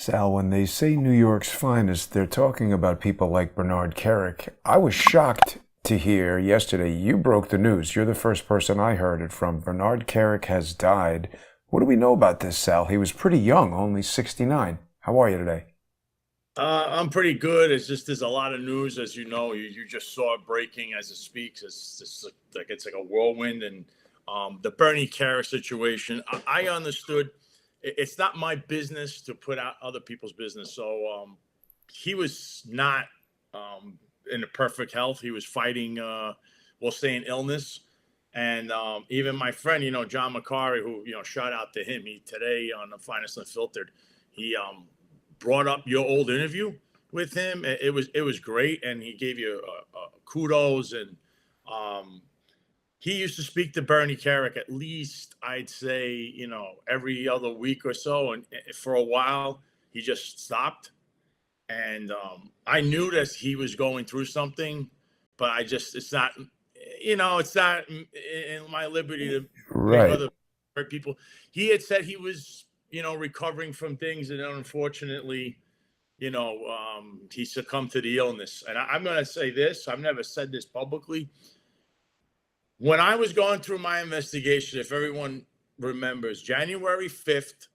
Sal, when they say New York's finest, they're talking about people like Bernard Kerik. I was shocked to hear yesterday you broke the news. You're the first person I heard it from. Bernard Kerik has died. What do we know about this, Sal? He was pretty young, only 69. How are you today? I'm pretty good. It's just there's a lot of news, as you know. You just saw it breaking as it speaks. It's just like it's like a whirlwind, and the Bernie Kerik situation. I understood. It's not my business to put out other people's business. So he was not in a perfect health. He was fighting, we'll say, an illness. And even my friend, John McCarry, who, shout out to him. He today on the Finest Unfiltered, he brought up your old interview with him. It was great, and he gave you kudos. And he used to speak to Bernie Kerik at least, I'd say, every other week or so. And for a while, he just stopped. And I knew that he was going through something, but it's not, it's not in my liberty to make Right. other people. He had said he was, recovering from things, and unfortunately, he succumbed to the illness. And I'm going to say this, I've never said this publicly. When I was going through my investigation, if everyone remembers, January 5th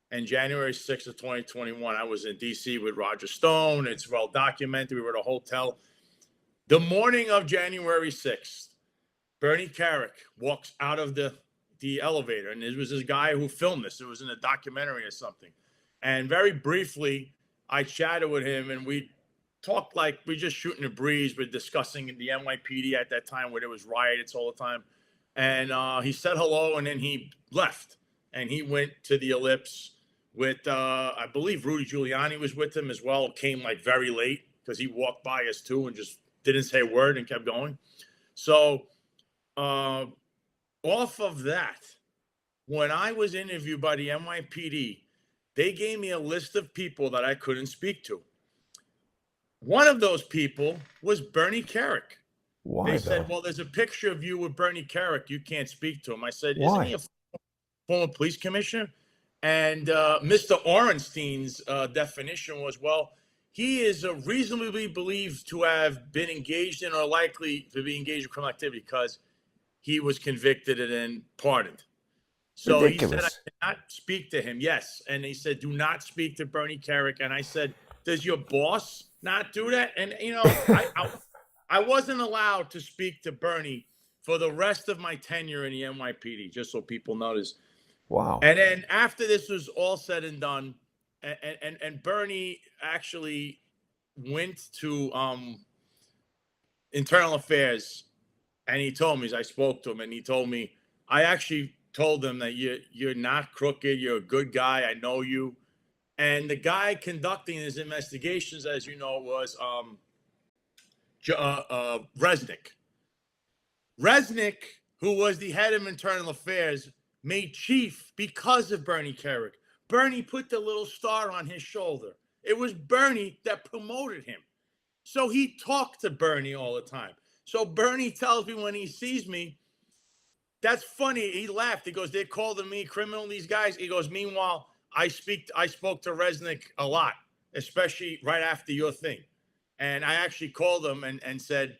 and January 6th of 2021, I was in D.C. with Roger Stone. It's well documented. We were at a hotel. The morning of January 6th, Bernie Kerik walks out of the elevator, and it was this guy who filmed this. It was in a documentary or something. And very briefly, I chatted with him, and we talked like we just shooting a breeze. We're discussing the NYPD at that time, where there was riots all the time. And he said hello, and then he left. And he went to the Ellipse with, I believe Rudy Giuliani was with him as well. Came like very late because he walked by us too and just didn't say a word and kept going. So off of that, when I was interviewed by the NYPD, they gave me a list of people that I couldn't speak to. One of those people was Bernie Kerik. Why, They though? said, well, there's a picture of you with Bernie Kerik. You can't speak to him. I said, isn't he Why? a former police commissioner? And Mr. Orenstein's definition was, well, he is reasonably believed to have been engaged in or likely to be engaged in criminal activity because he was convicted and then pardoned. So he said, I Ridiculous. cannot speak to him. Yes. And he said, do not speak to Bernie Kerik. And I said, does your boss not do that? And, I wasn't allowed to speak to Bernie for the rest of my tenure in the NYPD, just so people notice. Wow. And then after this was all said and done, and Bernie actually went to internal affairs, and he told me, as I spoke to him, and he told me, I actually told him that you're not crooked, you're a good guy, I know you. And the guy conducting his investigations, as you know, was Resnick. Resnick, who was the head of internal affairs, made chief because of Bernie Kerik. Bernie put the little star on his shoulder. It was Bernie that promoted him. So he talked to Bernie all the time. So Bernie tells me when he sees me, that's funny. He laughed. He goes, they're calling me criminal, these guys. He goes, meanwhile, I spoke to Resnick a lot, especially right after your thing. And I actually called him and said,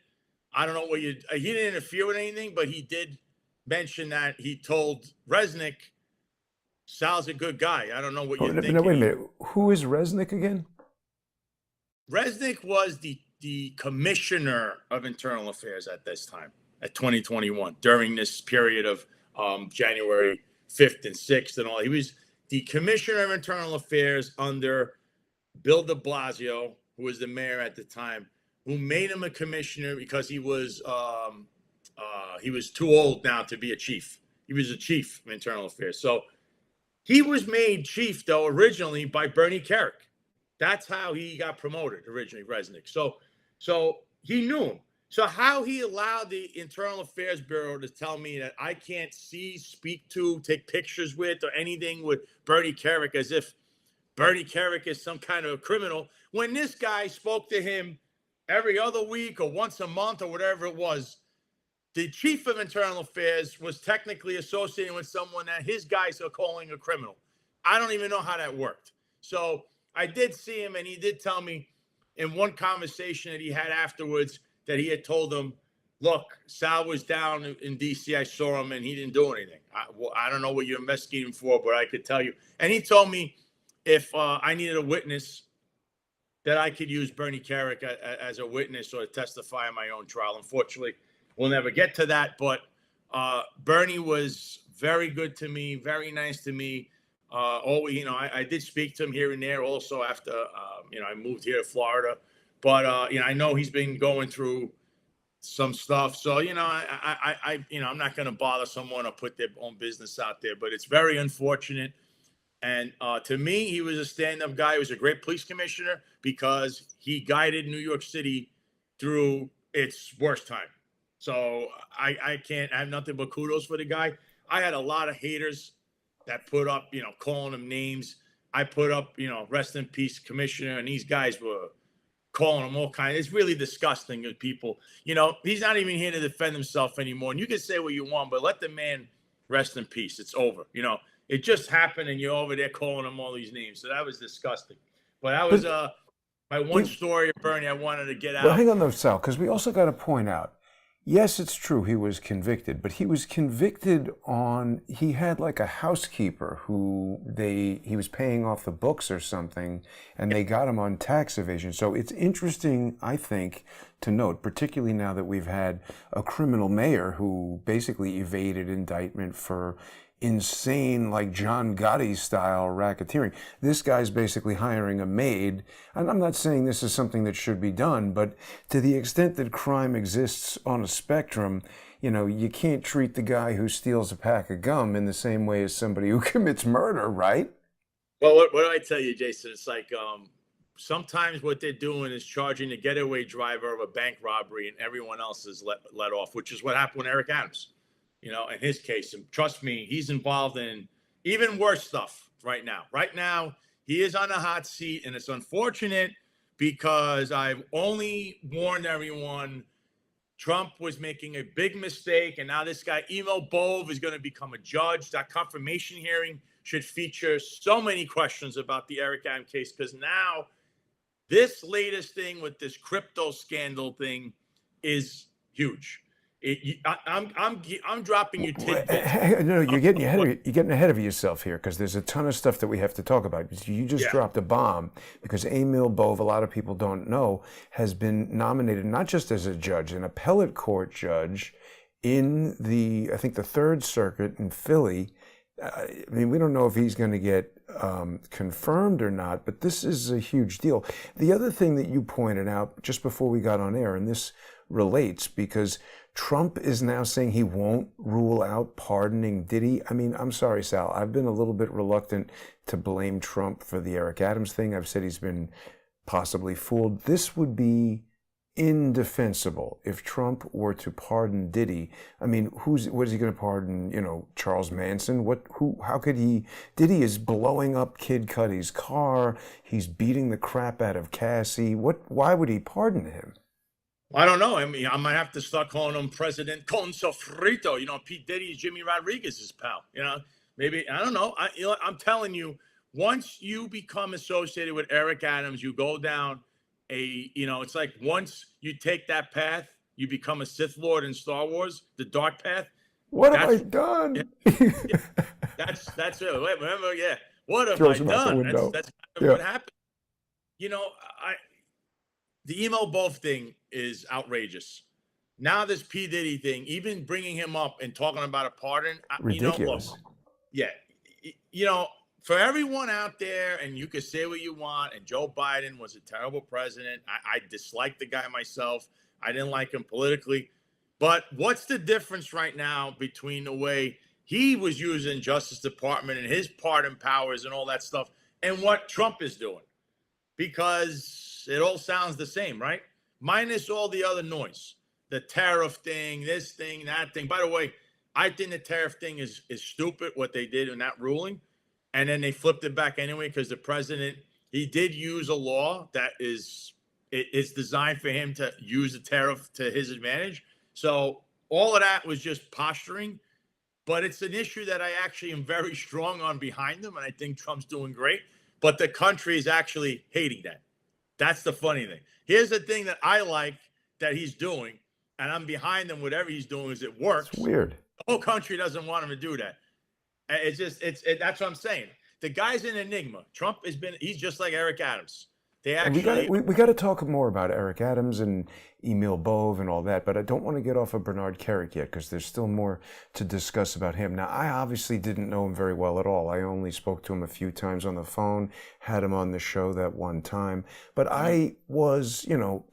I don't know what he didn't interfere with anything, but he did mention that he told Resnick, Sal's a good guy. I don't know what Oh, you're no, wait a thinking. minute. Who is Resnick again? Resnick was the commissioner of internal affairs at this time, at 2021, during this period of January 5th and 6th and all. He was the commissioner of internal affairs under Bill de Blasio, who was the mayor at the time, who made him a commissioner because he was too old now to be a chief. He was a chief of internal affairs. So he was made chief, though, originally by Bernie Kerik. That's how he got promoted originally, Resnick. So he knew him. So how he allowed the Internal Affairs Bureau to tell me that I can't see, speak to, take pictures with, or anything with Bernie Kerik, as if Bernie Kerik is some kind of a criminal, when this guy spoke to him every other week or once a month or whatever it was. The chief of internal affairs was technically associated with someone that his guys are calling a criminal. I don't even know how that worked. So I did see him, and he did tell me in one conversation that he had afterwards that he had told him, look, Sal was down in D.C. I saw him, and he didn't do anything. I don't know what you're investigating for, but I could tell you. And he told me if I needed a witness, that I could use Bernie Kerik as a witness or to testify in my own trial. Unfortunately, we'll never get to that. But Bernie was very good to me, very nice to me. I did speak to him here and there also after, I moved here to Florida. But, I know he's been going through some stuff. So, I'm not going to bother someone or put their own business out there. But it's very unfortunate. And to me, he was a stand-up guy. He was a great police commissioner because he guided New York City through its worst time. So I have nothing but kudos for the guy. I had a lot of haters that put up, calling him names. I put up, rest in peace, commissioner, and these guys were calling him all kinds. It's really disgusting with people. He's not even here to defend himself anymore. And you can say what you want, but let the man rest in peace. It's over. It just happened, and you're over there calling him all these names. So that was disgusting. But that was my one story of Bernie I wanted to get out. Well, hang on though, Sal, because we also got to point out, yes, it's true he was convicted, but he was convicted he had like a housekeeper who he was paying off the books or something, and they got him on tax evasion. So it's interesting, I think, to note, particularly now that we've had a criminal mayor who basically evaded indictment for insane, like John Gotti style racketeering. This guy's basically hiring a maid. And I'm not saying this is something that should be done, but to the extent that crime exists on a spectrum, you can't treat the guy who steals a pack of gum in the same way as somebody who commits murder, right? Well, what do I tell you, Jason? It's like sometimes what they're doing is charging the getaway driver of a bank robbery, and everyone else is let off, which is what happened with Eric Adams. In his case, and trust me, he's involved in even worse stuff right now. Right now, he is on a hot seat, and it's unfortunate because I've only warned everyone Trump was making a big mistake, and now this guy, Emo Bove, is going to become a judge. That confirmation hearing should feature so many questions about the Eric Adams case, because now this latest thing with this crypto scandal thing is huge. I'm dropping you tidbits. No, you're getting ahead of yourself here, because there's a ton of stuff that we have to talk about. You just dropped a bomb, because Emil Bove, a lot of people don't know, has been nominated not just as a judge, an appellate court judge in I think the Third Circuit in Philly. We don't know if he's going to get confirmed or not, but this is a huge deal. The other thing that you pointed out just before we got on air, and this relates because Trump is now saying he won't rule out pardoning Diddy. I'm sorry, Sal. I've been a little bit reluctant to blame Trump for the Eric Adams thing. I've said he's been possibly fooled. This would be indefensible if Trump were to pardon Diddy. What is he going to pardon? Charles Manson? How could he? Diddy is blowing up Kid Cudi's car. He's beating the crap out of Cassie. Why would he pardon him? I don't know. I might have to start calling him President Con Sofrito. Pete Diddy is Jimmy Rodriguez's pal. Maybe, I don't know. I'm telling you, once you become associated with Eric Adams, you go down it's like once you take that path, you become a Sith Lord in Star Wars, the dark path. What have I done? That's it. Remember, what have I done? That's kind of what happened. The Emo Bove thing is outrageous. Now this P. Diddy thing, even bringing him up and talking about a pardon. Ridiculous. For everyone out there, and you can say what you want, and Joe Biden was a terrible president. I disliked the guy myself. I didn't like him politically. But what's the difference right now between the way he was using Justice Department and his pardon powers and all that stuff and what Trump is doing? Because it all sounds the same, right? Minus all the other noise. The tariff thing, this thing, that thing. By the way, I think the tariff thing is stupid, what they did in that ruling. And then they flipped it back anyway because the president, he did use a law that it's designed for him to use the tariff to his advantage. So all of that was just posturing. But it's an issue that I actually am very strong on behind him. And I think Trump's doing great. but the country is actually hating that. That's the funny thing. Here's the thing that I like that he's doing, and I'm behind him. Whatever he's doing is it It's works. weird. The whole country doesn't want him to do that. It's just that's what I'm saying. The guy's an enigma. Trump he's just like Eric Adams. They And actually we got to talk more about Eric Adams and Emil Bove and all that, but I don't want to get off of Bernard Kerik yet because there's still more to discuss about him. Now, I obviously didn't know him very well at all. I only spoke to him a few times on the phone, had him on the show that one time, but I was,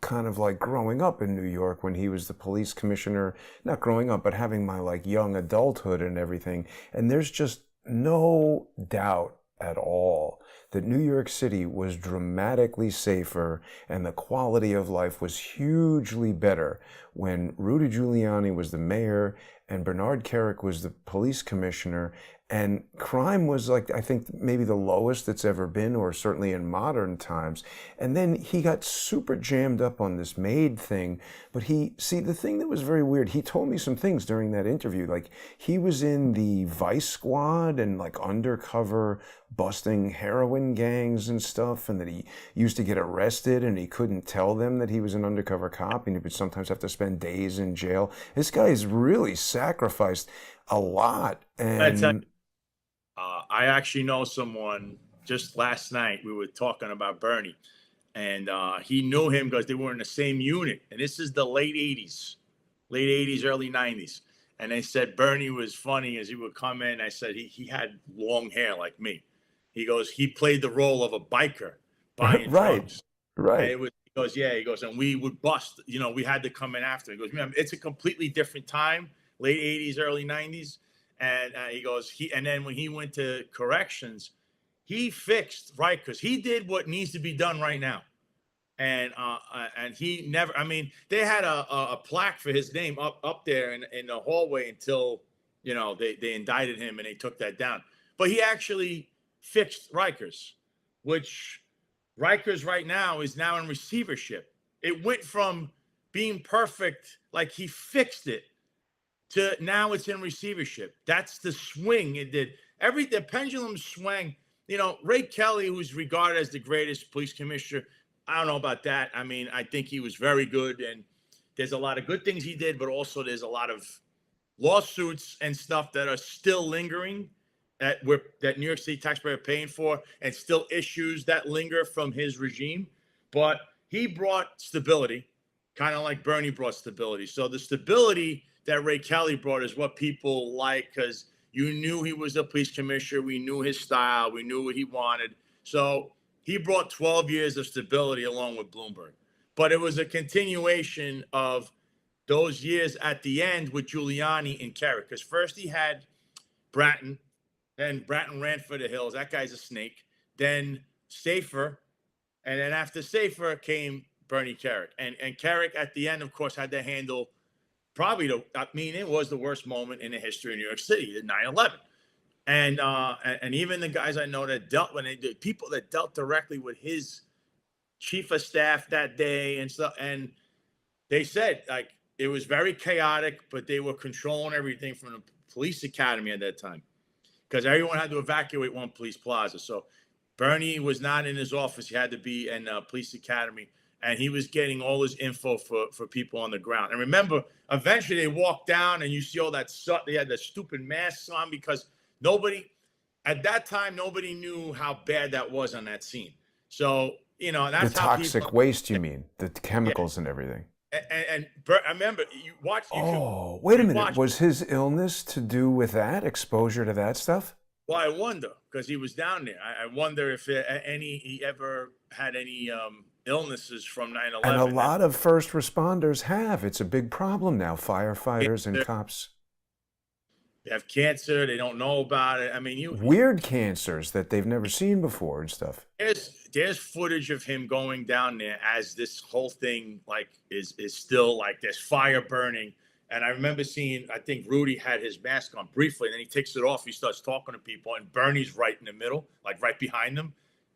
kind of like growing up in New York when he was the police commissioner, not growing up, but having my like young adulthood and everything. And there's just no doubt at all that New York City was dramatically safer and the quality of life was hugely better when Rudy Giuliani was the mayor and Bernard Kerik was the police commissioner, and crime was like, I think maybe the lowest it's ever been, or certainly in modern times. And then he got super jammed up on this maid thing. But the thing that was very weird, he told me some things during that interview. Like he was in the Vice Squad and like undercover busting heroin gangs and stuff, and that he used to get arrested and he couldn't tell them that he was an undercover cop, and he would sometimes have to spend days in jail. This guy has really sacrificed a lot. And I actually know someone. Just last night we were talking about Bernie, and he knew him because they were in the same unit. And this is the late '80s, early '90s. And they said Bernie was funny as he would come in. I said he had long hair like me. He goes, he played the role of a biker buying drugs. Right. And he goes, and we would bust. We had to come in after. He goes, man, it's a completely different time, late '80s, early '90s. And he goes, and then when he went to corrections, he fixed Rikers. He did what needs to be done right now. And he never, they had a plaque for his name up there in the hallway until, they indicted him and they took that down. But he actually fixed Rikers, which Rikers right now is now in receivership. It went from being perfect, like he fixed it, to now it's in receivership. That's the swing it did. The pendulum swung. Ray Kelly, who's regarded as the greatest police commissioner, I don't know about that. I think he was very good, and there's a lot of good things he did, but also there's a lot of lawsuits and stuff that are still lingering that New York City taxpayer are paying for, and still issues that linger from his regime. But he brought stability, kind of like Bernie brought stability. So the stability that Ray Kelly brought is what people like, because you knew he was a police commissioner. We knew his style. We knew what he wanted. So he brought 12 years of stability along with Bloomberg. But it was a continuation of those years at the end with Giuliani and Kerik. Because first he had Bratton, then Bratton ran for the hills. That guy's a snake. Then Safer, and then after Safer came Bernie Kerik. And Kerik at the end, of course, had to handle it was the worst moment in the history of New York City, 9/11. And even the guys I know that people that dealt directly with his chief of staff that day and stuff, and they said like it was very chaotic, but they were controlling everything from the police academy at that time, because everyone had to evacuate one police plaza. So Bernie was not in his office; he had to be in police academy. And he was getting all his info for people on the ground. And remember, eventually they walked down and you see all that stuff. They had the stupid masks on because at that time, nobody knew how bad that was on that scene. So, that's the how toxic waste, you mean, the chemicals and everything. And I remember you watch. Wait a minute. Was his illness to do with that exposure to that stuff? Well, I wonder, because he was down there. I wonder if he ever had any illnesses from 9/11. And a lot of first responders have. It's a big problem now, firefighters and cops. They have cancer. They don't know about it. Weird cancers that they've never seen before and stuff. There's footage of him going down there as this whole thing is still like there's fire burning. And I remember seeing, I think Rudy had his mask on briefly, and then he takes it off. He starts talking to people, and Bernie's right in the middle, like right behind them.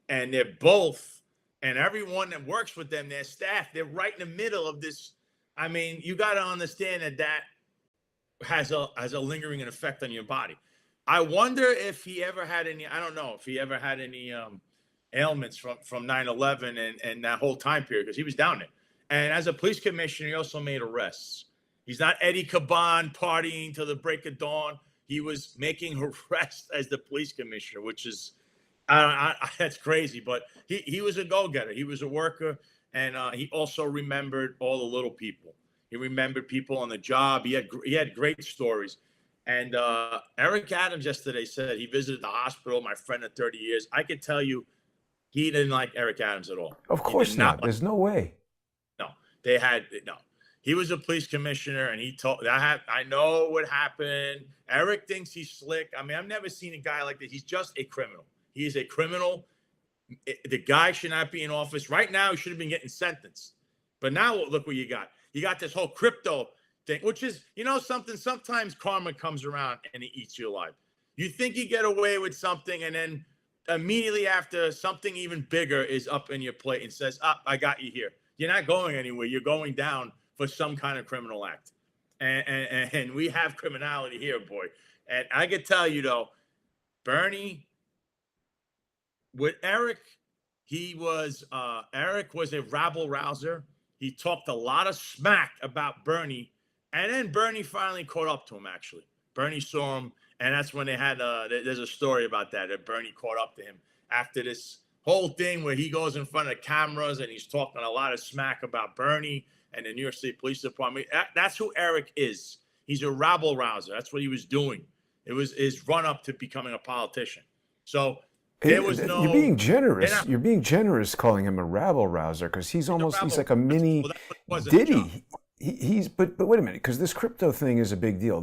And they're both, and everyone that works with them, their staff, they're right in the middle of this. You got to understand that has a lingering effect on your body. I wonder if he ever had any, I don't know if he ever had any ailments from 9/11 and that whole time period because he was down there. And as a police commissioner, he also made arrests. He's not Eddie Caban partying till the break of dawn. He was making arrests as the police commissioner, which is that's crazy. But he was a go-getter. He was a worker, and he also remembered all the little people. He remembered people on the job. He had great stories. And Eric Adams yesterday said he visited the hospital. My friend of 30 years. I could tell you, he didn't like Eric Adams at all. Of course not. There's no way. No, no. He was a police commissioner, and he told that I know what happened. Eric thinks he's slick. I mean, I've never seen a guy like this. He's just a criminal. He is a criminal. The guy should not be in office right now. He should have been getting sentenced. But now look what you got. You got this whole crypto thing, which is, something. Sometimes karma comes around and it eats you alive. You think you get away with something, and then immediately after, something even bigger is up in your plate and says, I got you here. You're not going anywhere. You're going down for some kind of criminal act. And we have criminality here, boy. And I can tell you, though, Bernie, with Eric, Eric was a rabble-rouser. He talked a lot of smack about Bernie. And then Bernie finally caught up to him, actually. Bernie saw him, and that's when they had there's a story about that Bernie caught up to him after this whole thing where he goes in front of cameras and he's talking a lot of smack about Bernie and the New York State Police Department. That's who Eric is. He's a rabble rouser. That's what he was doing. It was his run up to becoming a politician. So there was no. You're being generous. You're being generous calling him a rabble rouser because he's like a mini Diddy. But wait a minute, because this crypto thing is a big deal.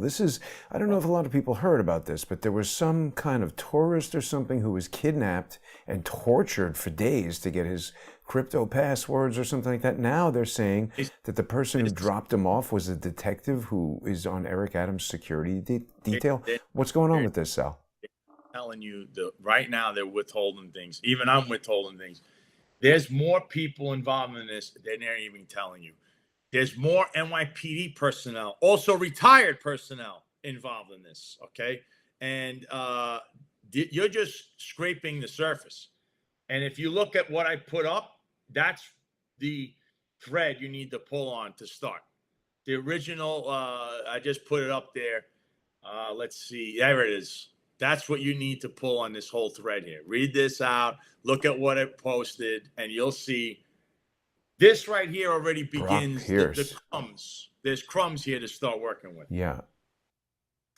I don't know if a lot of people heard about this, but there was some kind of tourist or something who was kidnapped and tortured for days to get his crypto passwords or something like that. Now they're saying that the person who dropped him off was a detective who is on Eric Adams' security detail. What's going on with this, Sal? I'm telling you, right now they're withholding things. Even I'm withholding things. There's more people involved in this than they're even telling you. There's more NYPD personnel, also retired personnel involved in this, okay? And you're just scraping the surface. And if you look at what I put up, that's the thread you need to pull on to start. The original, I just put it up there. Let's see. There it is. That's what you need to pull on this whole thread here. Read this out. Look at what it posted, and you'll see. This right here already begins the crumbs. There's crumbs here to start working with. Yeah.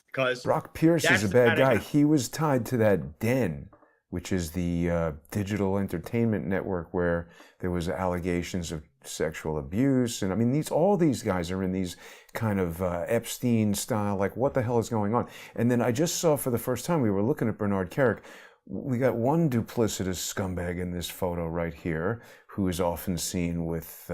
Because Brock Pierce is a bad guy. He was tied to that Den, which is the digital entertainment network where there was allegations of sexual abuse. And I mean, all these guys are in these kind of Epstein style, like what the hell is going on? And then I just saw for the first time, we were looking at Bernard Kerik. We got one duplicitous scumbag in this photo right here, who is often seen with,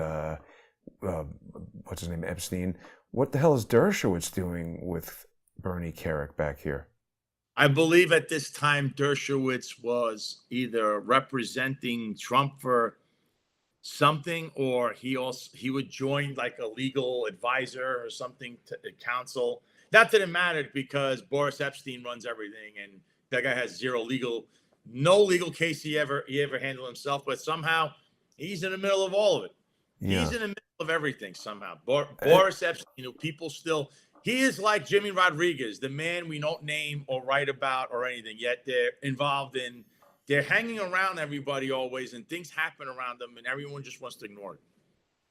what's his name, Epstein. What the hell is Dershowitz doing with Bernie Kerik back here? I believe at this time Dershowitz was either representing Trump for something, or he would join like a legal advisor or something to counsel. Not that it mattered because Boris Epstein runs everything, and that guy has no legal case he ever handled himself, but somehow he's in the middle of all of it. Yeah. He's in the middle of everything somehow. Boris Epstein, people still, he is like Jimmy Rodriguez, the man we don't name or write about or anything, yet they're involved they're hanging around everybody always, and things happen around them, and everyone just wants to ignore it.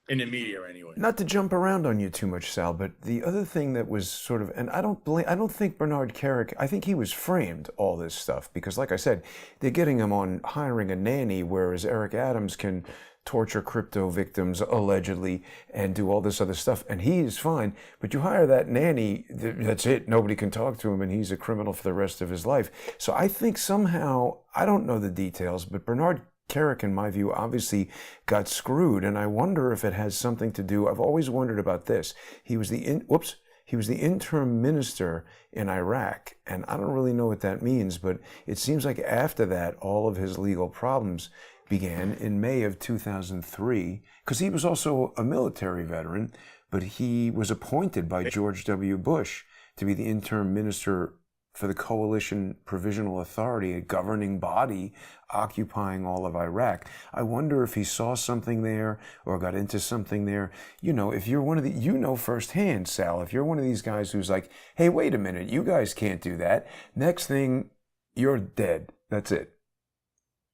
In the media, anyway. Not to jump around on you too much, Sal, but the other thing that was sort of, and I don't think Bernard Kerik, I think he was framed, all this stuff, because like I said, they're getting him on hiring a nanny, whereas Eric Adams can torture crypto victims, allegedly, and do all this other stuff, and he is fine, but you hire that nanny, that's it, nobody can talk to him, and he's a criminal for the rest of his life. So I think somehow, I don't know the details, but Bernard Kerik, in my view, obviously got screwed, and I wonder if it has something to do. I've always wondered about this. He was the interim minister in Iraq, and I don't really know what that means, but it seems like after that, all of his legal problems began in May of 2003, because he was also a military veteran, but he was appointed by George W. Bush to be the interim minister for the Coalition Provisional Authority, a governing body occupying all of Iraq. I wonder if he saw something there or got into something there. You know, if you're one of the, you know firsthand, Sal, if you're one of these guys who's like, hey, wait a minute, you guys can't do that. Next thing, you're dead. That's it.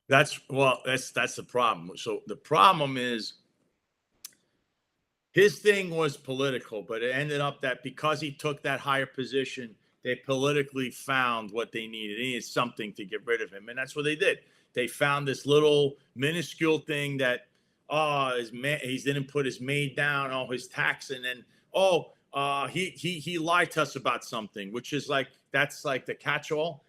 That's the problem. So the problem is his thing was political, but it ended up that because he took that higher position, they politically found what they needed. They needed something to get rid of him, and that's what they did. They found this little minuscule thing that, he didn't put his maid down, his tax, and then he lied to us about something, which is like, that's like the catch-all,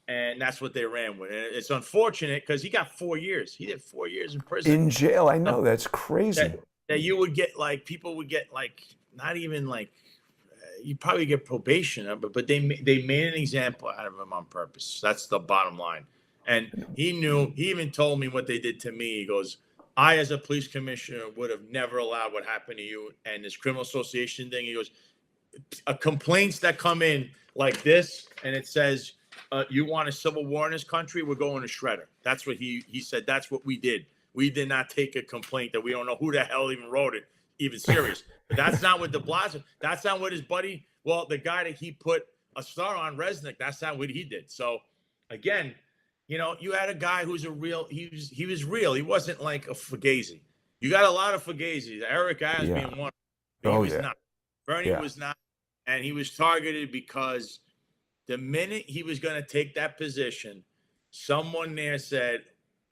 and that's what they ran with. And it's unfortunate because he got 4 years. He did 4 years in prison. In jail, I know, that's crazy. That you would get, like, people would get, like, not even like, you probably get probation, but they made an example out of him on purpose. That's the bottom line. And he knew. He even told me what they did to me. He goes, I, as a police commissioner, would have never allowed what happened to you. And this criminal association thing, he goes, complaints that come in like this, and it says, you want a civil war in this country, we're going to shredder. That's what he said. That's what we did. We did not take a complaint that we don't know who the hell even wrote it, even serious. But that's not what de Blasio, that's not what his buddy, the guy that he put a star on, Resnick, that's not what he did. So again, you know, you had a guy who's he was real. He wasn't like a Fugazi. You got a lot of Fugazis. Eric Adams being one. He was not. Bernie was not. And he was targeted because the minute he was going to take that position, someone there said,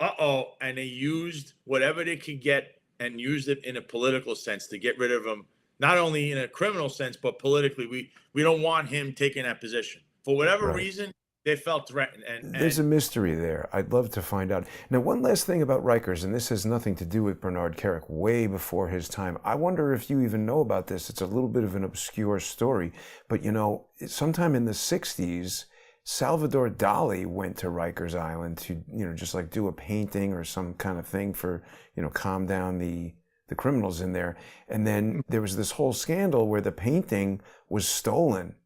and they used whatever they could get and used it in a political sense to get rid of him, not only in a criminal sense, but politically. We don't want him taking that position. For whatever reason, they felt threatened. And there's a mystery there. I'd love to find out. Now, one last thing about Rikers, and this has nothing to do with Bernard Kerik, way before his time. I wonder if you even know about this. It's a little bit of an obscure story, but you know, sometime in the 60s, Salvador Dali went to Rikers Island to, you know, just like do a painting or some kind of thing for, you know, calm down the criminals in there. And then there was this whole scandal where the painting was stolen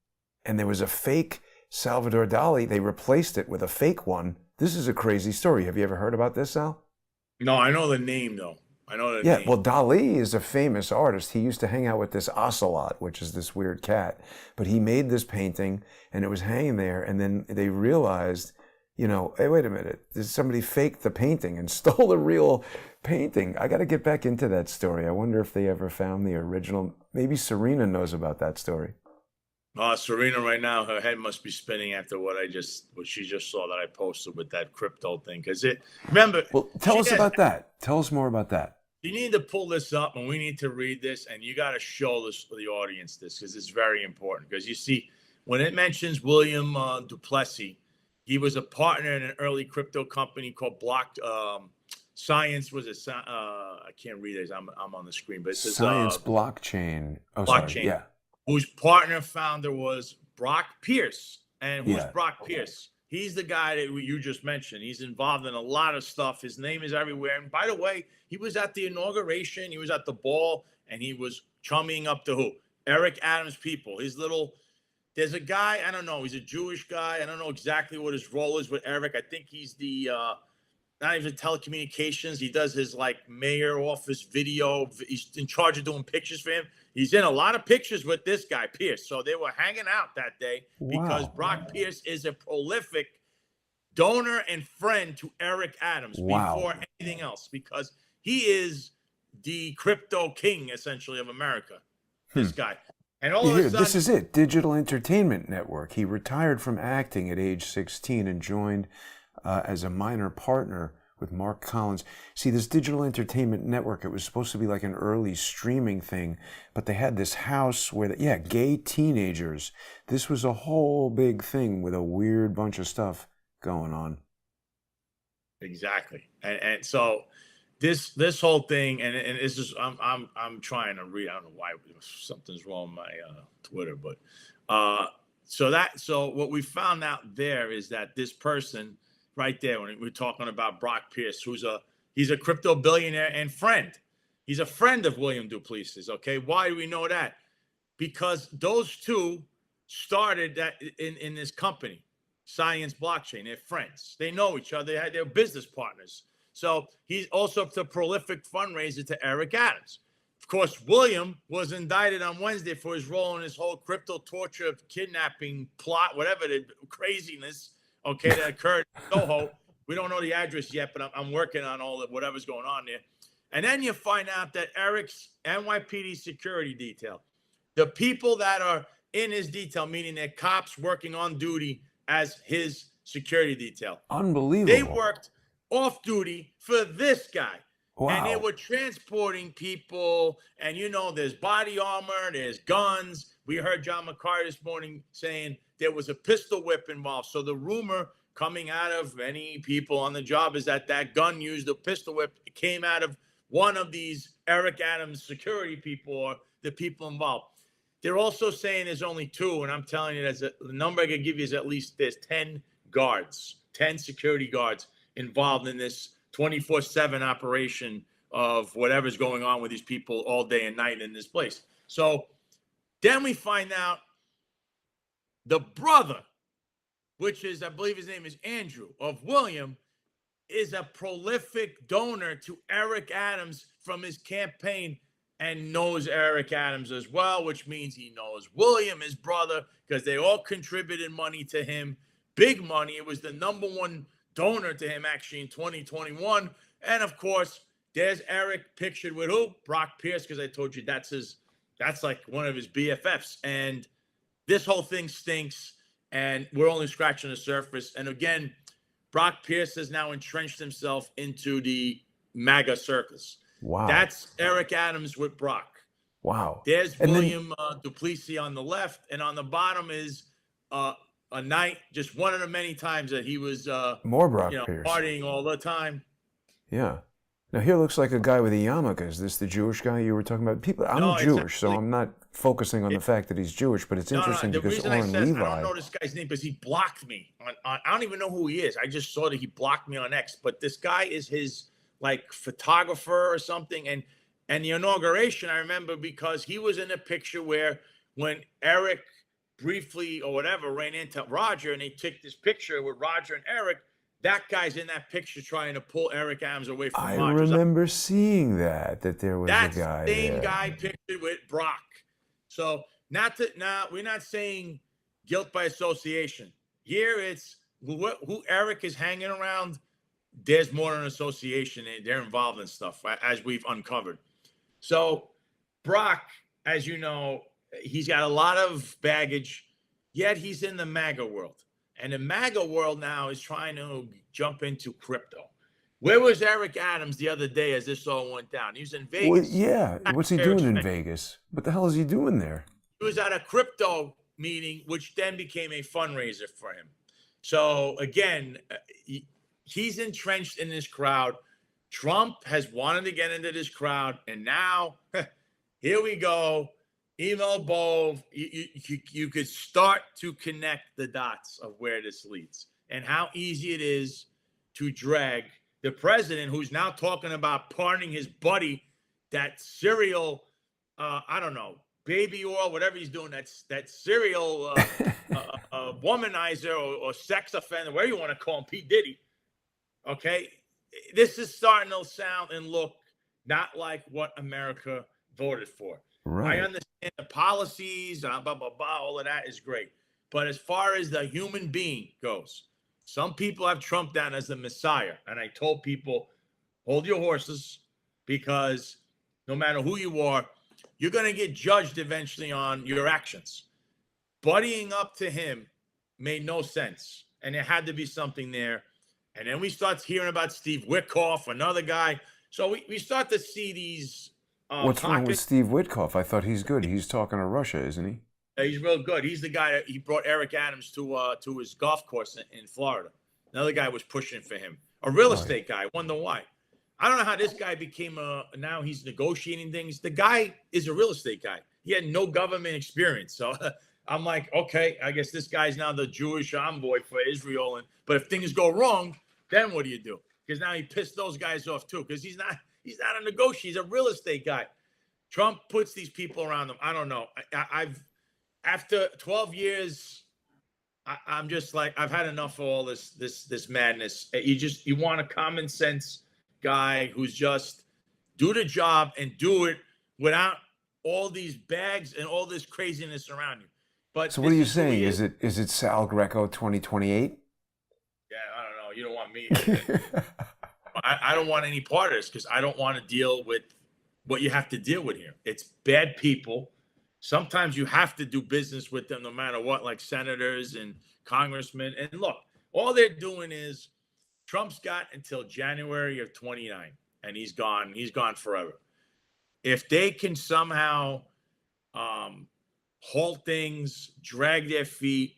and there was a fake Salvador Dali. They replaced it with a fake one. This is a crazy story. Have you ever heard about this, Sal? No, I know the name though. I know the name. Yeah, well, Dali is a famous artist. He used to hang out with this ocelot, which is this weird cat. But he made this painting, and it was hanging there, and then they realized, you know, hey, wait a minute, somebody faked the painting and stole the real painting. I got to get back into that story. I wonder if they ever found the original. Maybe Serena knows about that story. Serena right now, her head must be spinning after what she just saw that I posted with that crypto thing. Remember. Well, tell us about that. Tell us more about that. You need to pull this up, and we need to read this, and you got to show this the audience because it's very important. Because you see, when it mentions William Duplessis, he was a partner in an early crypto company called Block Science. I can't read it. I'm on the screen, but it says Science Blockchain. Oh, Blockchain. Sorry. Yeah. Whose partner founder was Brock Pierce. And who's Brock Pierce? He's the guy that you just mentioned. He's involved in a lot of stuff. His name is everywhere. And by the way, he was at the inauguration. He was at the ball, and he was chumming up to who? Eric Adams' people. There's a guy, I don't know. He's a Jewish guy. I don't know exactly what his role is with Eric. I think he's the, not even telecommunications. He does his like mayor office video. He's in charge of doing pictures for him. He's in a lot of pictures with this guy, Pierce. So they were hanging out that day because Brock Pierce is a prolific donor and friend to Eric Adams before anything else, because he is the crypto king, essentially, of America, this guy. And all of a sudden, this is it, Digital Entertainment Network. He retired from acting at age 16 and joined as a minor partner with Mark Collins. See, this Digital Entertainment Network, it was supposed to be like an early streaming thing, but they had this house where, gay teenagers. This was a whole big thing with a weird bunch of stuff going on. Exactly. And so this whole thing, and it's just, I'm trying to read. I don't know why something's wrong with my Twitter, but so what we found out there is that this person right there, when we're talking about Brock Pierce, he's a crypto billionaire and friend. He's a friend of William Duplessis. Okay, why do we know that? Because those two started that in this company, Science Blockchain. They're friends. They know each other. They're business partners. So he's also the prolific fundraiser to Eric Adams. Of course, William was indicted on Wednesday for his role in this whole crypto torture, kidnapping plot, whatever the craziness, okay, that occurred in Soho. We don't know the address yet, but I'm working on all of whatever's going on there. And then you find out that Eric's NYPD security detail, the people that are in his detail, meaning they're cops working on duty as his security detail. Unbelievable. They worked off duty for this guy. Wow. And they were transporting people, and there's body armor, there's guns. We heard John McCarty this morning saying there was a pistol whip involved. So the rumor coming out of many people on the job is that gun used, a pistol whip, came out of one of these Eric Adams security people or the people involved. They're also saying there's only 2, and I'm telling you, the number I can give you is at least there's 10 guards, 10 security guards involved in this 24/7 operation of whatever's going on with these people all day and night in this place. So then we find out the brother, which is, I believe his name is Andrew, of William, is a prolific donor to Eric Adams from his campaign and knows Eric Adams as well, which means he knows William, his brother, because they all contributed money to him, big money. It was the #1 donor to him actually in 2021. And of course, there's Eric pictured with who? Brock Pierce, because I told you that's like one of his BFFs. And this whole thing stinks, and we're only scratching the surface. And again, Brock Pierce has now entrenched himself into the MAGA circus. Wow. That's Eric Adams with Brock. Wow. There's William Duplessis on the left, and on the bottom is a night, just one of the many times that he was more Brock Pierce partying all the time. Yeah. Now here looks like a guy with a yarmulke. Is this the Jewish guy you were talking about? I'm Jewish, so I'm not focusing on the fact that he's Jewish, but it's interesting because Oren Levi. I don't know this guy's name because he blocked me on. I don't even know who he is. I just saw that he blocked me on X. But this guy is his photographer or something. And the inauguration, I remember because he was in a picture where when Eric briefly or whatever ran into Roger and they took this picture with Roger and Eric, that guy's in that picture trying to pull Eric Adams away from Roger. I remember seeing that there was a guy there. That same guy pictured with Brock. So we're not saying guilt by association. Here it's who Eric is hanging around. There's more than association. They're involved in stuff, as we've uncovered. So Brock, as you know, he's got a lot of baggage, yet he's in the MAGA world. And the MAGA world now is trying to jump into crypto. Where was Eric Adams the other day as this all went down? He was in Vegas. Well, yeah. What's he doing in Vegas? What the hell is he doing there? He was at a crypto meeting, which then became a fundraiser for him. So, again, he's entrenched in this crowd. Trump has wanted to get into this crowd. And now, here we go. Email Bove, you could start to connect the dots of where this leads and how easy it is to drag the president, who's now talking about pardoning his buddy, that serial, I don't know, baby oil, whatever he's doing, that serial womanizer or sex offender, whatever you want to call him, P. Diddy. Okay, this is starting to sound and look not like what America voted for. Right. I understand the policies, blah, blah, blah, all of that is great. But as far as the human being goes, some people have Trump down as the Messiah. And I told people, hold your horses, because no matter who you are, you're going to get judged eventually on your actions. Buddying up to him made no sense. And there had to be something there. And then we start hearing about Steve Witkoff, another guy. So we start to see these what's wrong with Steve Witkoff? I thought he's good. He's talking to Russia, isn't he? He's real good. He's the guy that he brought Eric Adams to his golf course in Florida. Another guy was pushing for him. A real estate guy. I wonder why. I don't know how this guy became now he's negotiating things. The guy is a real estate guy. He had no government experience. So I'm like, okay, I guess this guy's now the Jewish envoy for Israel. But if things go wrong, then what do you do? Because now he pissed those guys off too. Because he's not a negotiator. He's a real estate guy. Trump puts these people around him. I don't know. after 12 years, I'm just like, I've had enough of all this madness. You want a common sense guy who's just do the job and do it without all these bags and all this craziness around you. But So what are this you is who saying? he is. Is it Sal Greco 2028? Yeah, I don't know. You don't want me. I don't want any part of this because I don't want to deal with what you have to deal with here. It's bad people. Sometimes you have to do business with them no matter what, like senators and congressmen. And look, all they're doing is Trump's got until January of 29, and he's gone. He's gone forever. If they can somehow halt things, drag their feet,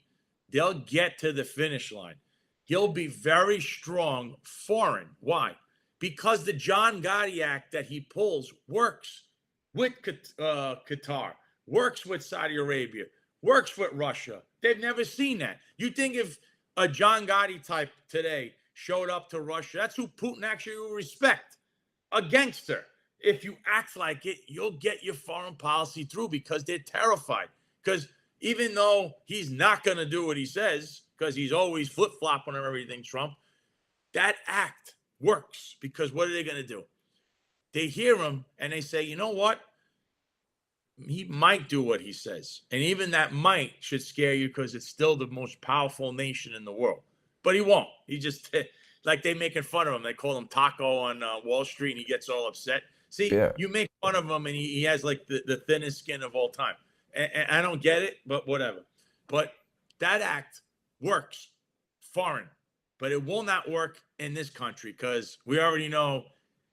they'll get to the finish line. He'll be very strong foreign. Why? Because the John Gotti Act that he pulls works with Qatar, works with Saudi Arabia, works with Russia. They've never seen that. You think if a John Gotti type today showed up to Russia, that's who Putin actually will respect. A gangster. If you act like it, you'll get your foreign policy through because they're terrified. Because even though he's not going to do what he says, because he's always flip-flopping on everything, Trump, that act works. Because what are they going to do? They hear him and they say, you know what? He might do what he says. And even that might should scare you because it's still the most powerful nation in the world. But he won't. He just, like they making fun of him. They call him Taco on Wall Street and he gets all upset. See, Yeah. You make fun of him and he has like the thinnest skin of all time. And I don't get it, but whatever. But that act works foreign, but it will not work in this country because we already know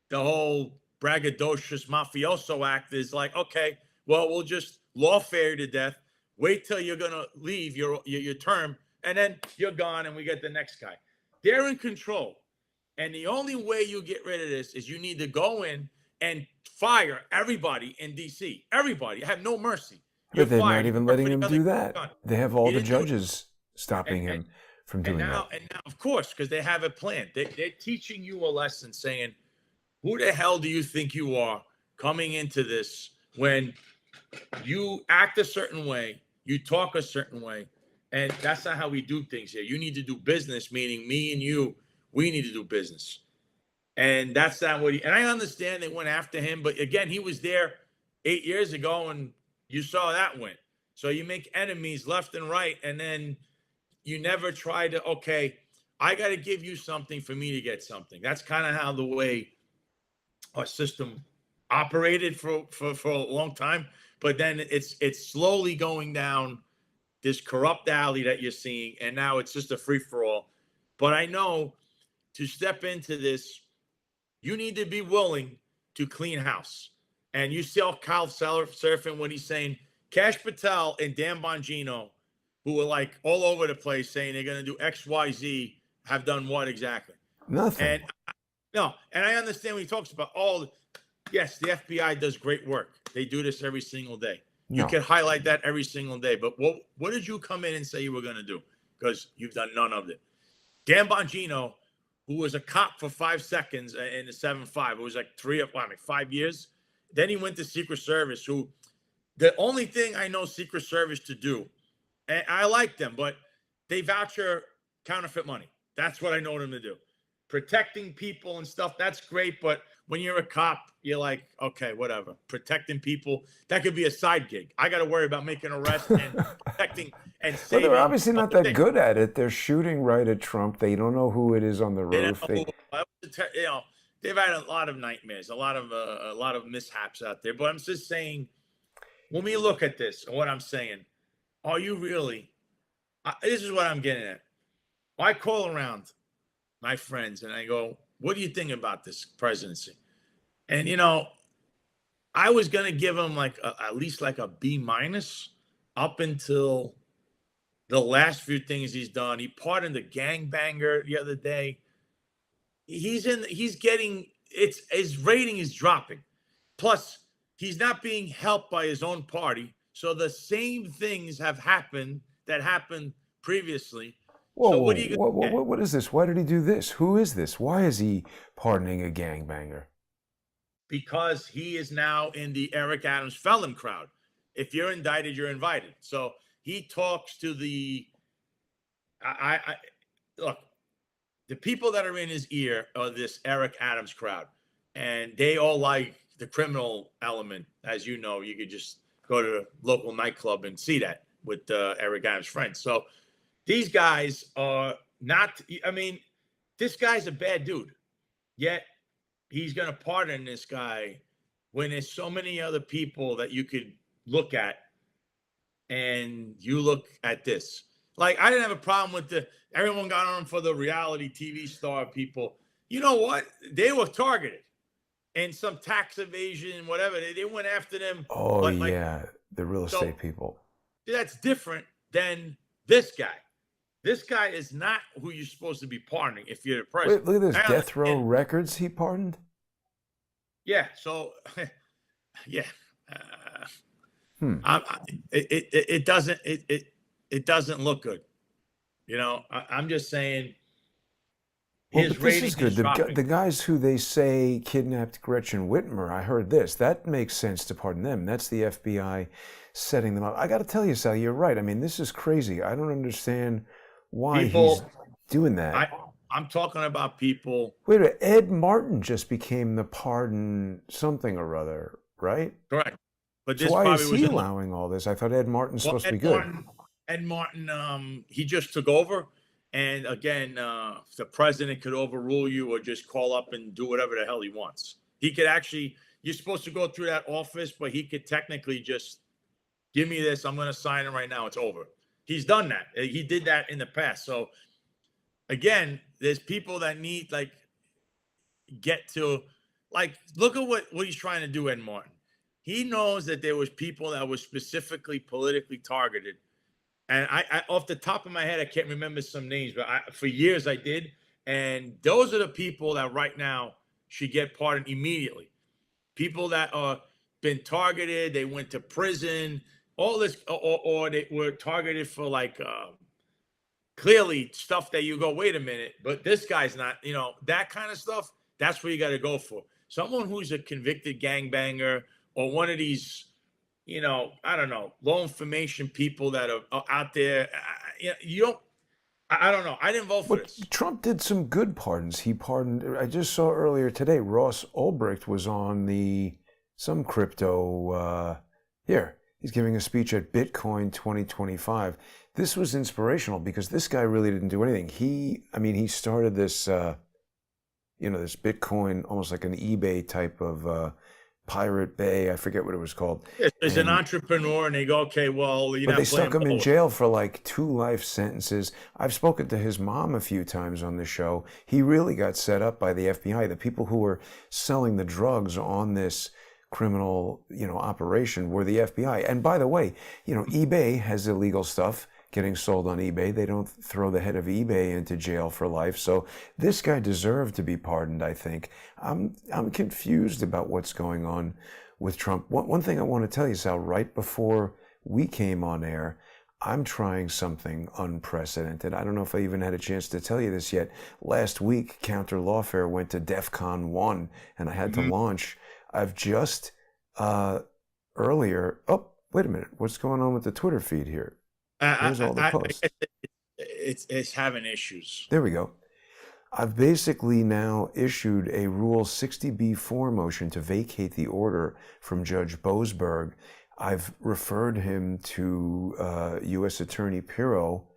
the whole braggadocious mafioso act is like, okay, well, we'll just lawfare you to death. Wait till you're going to leave your term, and then you're gone and we get the next guy. They're in control. And the only way you get rid of this is you need to go in and fire everybody in D.C. Everybody. Have no mercy. But they're not even letting him do that. They have all the judges stopping him from doing that. And now, of course, because they have a plan. They're teaching you a lesson saying, who the hell do you think you are coming into this when you act a certain way, you talk a certain way, and that's not how we do things here. You need to do business, meaning me and you, we need to do business. And that's not what and I understand they went after him, but again, he was there 8 years ago and you saw that win. So you make enemies left and right, and then you never try to, okay, I got to give you something for me to get something. That's kind of how the way our system operated for a long time. But then it's slowly going down this corrupt alley that you're seeing, and now it's just a free-for-all. But I know to step into this, you need to be willing to clean house. And you saw Kyle surfing when he's saying Kash Patel and Dan Bongino, who were like all over the place saying they're going to do X, Y, Z, have done what exactly? Nothing. And I understand when he talks about yes, the FBI does great work. They do this every single day. You can highlight that every single day. But what did you come in and say you were going to do? Because you've done none of it. Dan Bongino, who was a cop for 5 seconds in the 7-5, it was like 5 years. Then he went to Secret Service, who the only thing I know Secret Service to do, and I like them, but they voucher counterfeit money. That's what I know them to do. Protecting people and stuff, that's great. But when you're a cop, you're like, okay, whatever. Protecting people, that could be a side gig. I got to worry about making arrests and protecting and saving. Well, they're obviously not that good at it. They're shooting right at Trump. They don't know who it is on the roof. They've had a lot of nightmares, a lot of mishaps out there. But I'm just saying, when we look at this and what I'm saying, are you really? This is what I'm getting at. I call around my friends and I go, what do you think about this presidency? And, I was going to give him at least like a B- up until the last few things he's done. He pardoned a gangbanger the other day. His rating is dropping. Plus, he's not being helped by his own party. So the same things have happened that happened previously. Whoa, so what is this? Why did he do this? Who is this? Why is he pardoning a gangbanger? Because he is now in the Eric Adams felon crowd. if you're indicted, you're invited. So he talks to look, the people that are in his ear are this Eric Adams crowd, and they all like the criminal element. As you know, you could just go to a local nightclub and see that with Eric Adams' friends. So these guys are not, I mean, this guy's a bad dude, yet he's going to pardon this guy when there's so many other people that you could look at, and you look at this. Like, I didn't have a problem with everyone got on him for the reality TV star people. You know what? They were targeted, and some tax evasion, whatever. They went after them. Oh, yeah. The real estate people. That's different than this guy. This guy is not who you're supposed to be pardoning if you're the president. Wait, look at this. Death row records he pardoned? Yeah. So, yeah. It doesn't look good. You know, I'm just saying. Well, but this is good. The guys who they say kidnapped Gretchen Whitmer, I heard this. That makes sense to pardon them. That's the FBI setting them up. I got to tell you, Sal, you're right. I mean, this is crazy. I don't understand why he's doing that. I'm talking about people. Wait a minute. Ed Martin just became the pardon something or other, right? Correct. But so why is he allowing all this? I thought Ed Martin's supposed to be good. Ed Martin, he just took over. And again, the president could overrule you or just call up and do whatever the hell he wants. He could actually, you're supposed to go through that office, but he could technically just give me this. I'm going to sign it right now. It's over. He's done that. He did that in the past. So again, there's people that need get to look at what he's trying to do, Ed Martin. He knows that there was people that were specifically politically targeted. And I off the top of my head, I can't remember some names, but for years I did. And those are the people that right now should get pardoned immediately. People that are been targeted, they went to prison, all this, or they were targeted for clearly stuff that you go, wait a minute, but this guy's not, that kind of stuff. That's where you got to go for. Someone who's a convicted gangbanger or one of these, I don't know, low information people that are out there. I don't know. I didn't vote for this. Trump did some good pardons. He pardoned, I just saw earlier today, Ross Ulbricht was on some crypto, he's giving a speech at Bitcoin 2025. This was inspirational because this guy really didn't do anything. He started this, this Bitcoin, almost like an eBay type of Pirate Bay, I forget what it was called. As an entrepreneur, and they go, okay, well, but they stuck him in jail for 2 life sentences. I've spoken to his mom a few times on the show. He really got set up by the FBI. The people who were selling the drugs on this criminal, operation were the FBI. And by the way, eBay has illegal stuff getting sold on eBay. They don't throw the head of eBay into jail for life. So this guy deserved to be pardoned, I think. I'm confused about what's going on with Trump. One thing I want to tell you, Sal, right before we came on air, I'm trying something unprecedented. I don't know if I even had a chance to tell you this yet. Last week, Counter Lawfare went to DEF CON 1, and I had to launch. I've just earlier... Oh, wait a minute. What's going on with the Twitter feed here? Here's all the posts. It's having issues. There we go. I've basically now issued a Rule 60B4 motion to vacate the order from Judge Boasberg. I've referred him to U.S. Attorney Pirro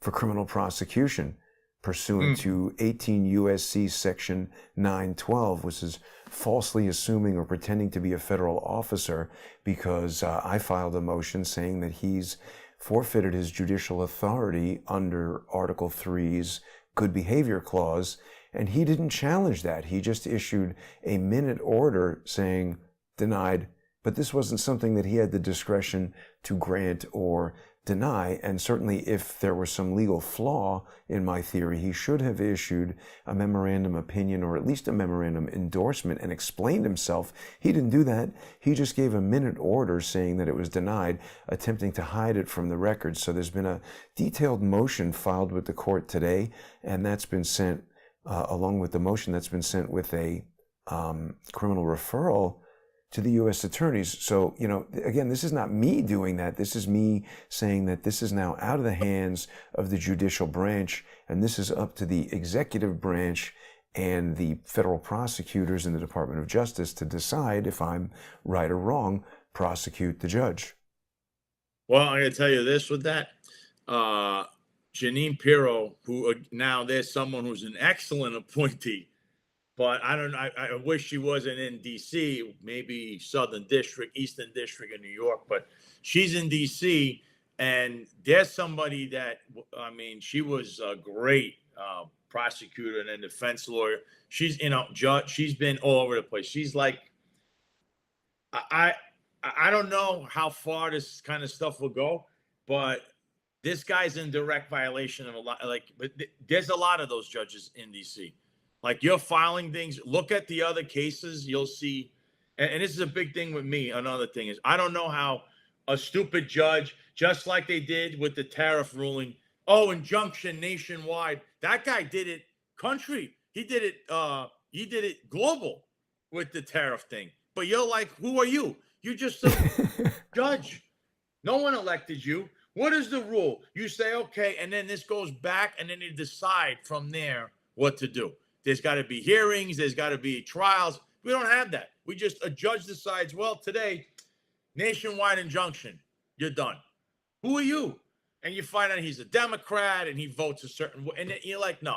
for criminal prosecution pursuant to 18 U.S.C. Section 912, which is falsely assuming or pretending to be a federal officer, because I filed a motion saying that he's forfeited his judicial authority under Article 3's Good Behavior Clause, and he didn't challenge that. He just issued a minute order saying denied, but this wasn't something that he had the discretion to grant or deny, and certainly if there was some legal flaw in my theory, he should have issued a memorandum opinion or at least a memorandum endorsement and explained himself. He didn't do that. He just gave a minute order saying that it was denied, attempting to hide it from the record. So there's been a detailed motion filed with the court today, and that's been sent, along with the motion, that's been sent with a criminal referral to the U.S. attorneys. So, again, this is not me doing that. This is me saying that this is now out of the hands of the judicial branch, and this is up to the executive branch and the federal prosecutors in the Department of Justice to decide if I'm right or wrong, prosecute the judge. Well, I'm going to tell you this with that. Janine Pirro, who now there's someone who's an excellent appointee, but I don't know. I wish she wasn't in D.C., maybe Southern District, Eastern District in New York, but she's in D.C., and there's somebody that, she was a great prosecutor and a defense lawyer. She's, judge. She's been all over the place. She's like, I don't know how far this kind of stuff will go, but this guy's in direct violation of a lot. But there's a lot of those judges in D.C. Like, you're filing things. Look at the other cases. You'll see. And this is a big thing with me. Another thing is, I don't know how a stupid judge, just like they did with the tariff ruling, injunction nationwide. That guy did it country. He did it global with the tariff thing. But you're like, who are you? You're just a judge. No one elected you. What is the rule? You say, okay, and then this goes back, and then you decide from there what to do. There's got to be hearings. There's got to be trials. We don't have that. A judge decides, well, today, nationwide injunction. You're done. Who are you? And you find out he's a Democrat and he votes a certain way. And you're like, no,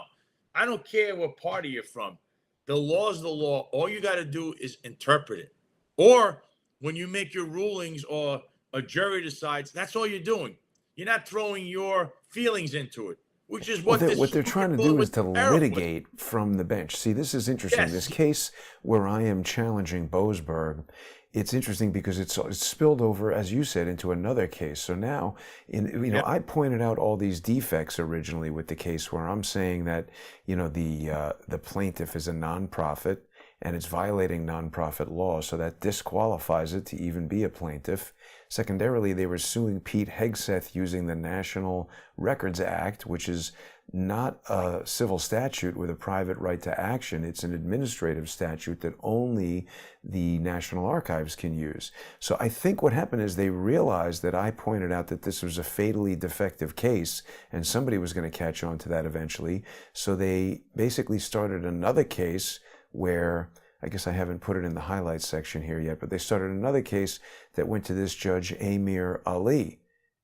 I don't care what party you're from. The law is the law. All you got to do is interpret it. Or when you make your rulings or a jury decides, that's all you're doing. You're not throwing your feelings into it, which is what they're trying to do is to litigate from the bench. See, this is interesting. Yes. This case where I am challenging Boasberg, it's interesting because it's spilled over, as you said, into another case. So now, I pointed out all these defects originally with the case where I'm saying that, the plaintiff is a nonprofit and it's violating nonprofit law, so that disqualifies it to even be a plaintiff. Secondarily, they were suing Pete Hegseth using the National Records Act, which is not a civil statute with a private right to action. It's an administrative statute that only the National Archives can use. So I think what happened is they realized that I pointed out that this was a fatally defective case and somebody was going to catch on to that eventually. So they basically started another case where, I guess I haven't put it in the highlights section here yet, but they started another case that went to this judge, Amir Ali.